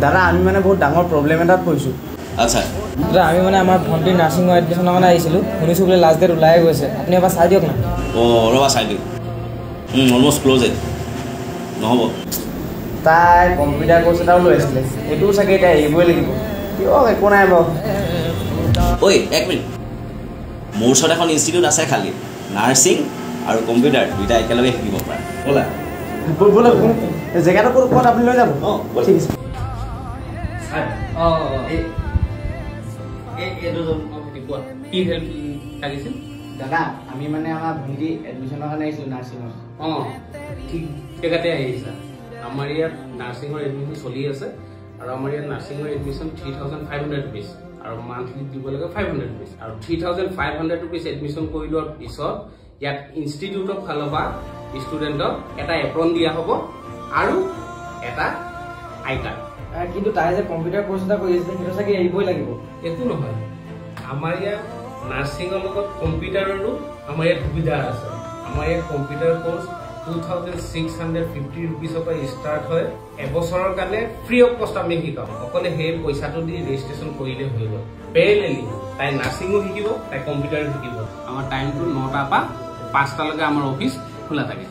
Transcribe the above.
দাদা আমি মানে বহুত ডাঙৰ প্ৰব্লেম এটাত পৰিছোঁ। আচ্ছা দাদা আমি মানে আমাৰ ভণ্টিৰ নাৰ্ছিঙৰ এডমিশ্যনৰ কাৰণে আহিছিলোঁ, শুনিছোঁ বোলে লাষ্ট ডেট ওলাই গৈছে, আপুনি এবাৰ চাই দিয়ক না। ৰ'বা চাই দিওঁ। অলমষ্ট ক্ল'জেড নহ'ব। তাই কম্পিউটাৰ কোৰ্চ এটাও লৈ আছিলে, সেইটোও চাগে এতিয়া এৰিবই লাগিব। কিয় একো নাই বাৰু। ঐ এক মিনিট, মোৰ ওচৰত এখন ইনষ্টিটিউট আছে খালী, নাৰ্ছিং আৰু কম্পিউটাৰ দুইটা একেলগে শিকিব পাৰে। ব'লা ব'লক, জেগাটো ক'ত আপুনি লৈ যাব? ঠিক আছে। কি হেল্প লাগিছিল? দাদা আমি মানে আমাৰ ভণ্টি এডমিশ্যনৰ কাৰণে আহিছিলোঁ নাৰ্ছিঙৰ। ঠিক জেগাতে আহিছা। আমাৰ ইয়াত নাৰ্ছিঙৰ এডমিশ্যন চলি আছে আৰু আমাৰ ইয়াত নাৰ্ছিঙৰ এডমিশ্যন 3,500 rupees আৰু মান্থলি দিব লাগে 500 rupees আৰু 3,500 rupees এডমিশ্যন কৰি লোৱাৰ পিছত ইয়াত ইনষ্টিটিউটৰ ফালৰ পৰা ষ্টুডেণ্টক এটা এপ্ৰন দিয়া হ'ব আৰু এটা আই কাৰ্ড। কিন্তু তাই যে কম্পিউটাৰ কোৰ্চ এটা কৰি আছিলে সেইটো চাগে এৰিবই লাগিব। একো নহয়, আমাৰ ইয়াত নাৰ্ছিঙৰ লগত কম্পিউটাৰৰো আমাৰ ইয়াত সুবিধা আছে। আমাৰ ইয়াত কম্পিউটাৰ কোৰ্চ 2,650 rupeesৰ পৰা ষ্টাৰ্ট হয়। এবছৰৰ কাৰণে ফ্ৰী অফ কষ্ট আমি শিকাওঁ। অকলে সেই পইচাটো দি ৰেজিষ্ট্ৰেশ্যন কৰিলে হৈ গ'ল। পেৰেলেলি তাই নাৰ্ছিঙো শিকিব, তাই কম্পিউটাৰো শিকিব। আমাৰ টাইমটো 9টাৰ পৰা 5টালৈকে আমাৰ অফিচ খোলা থাকে।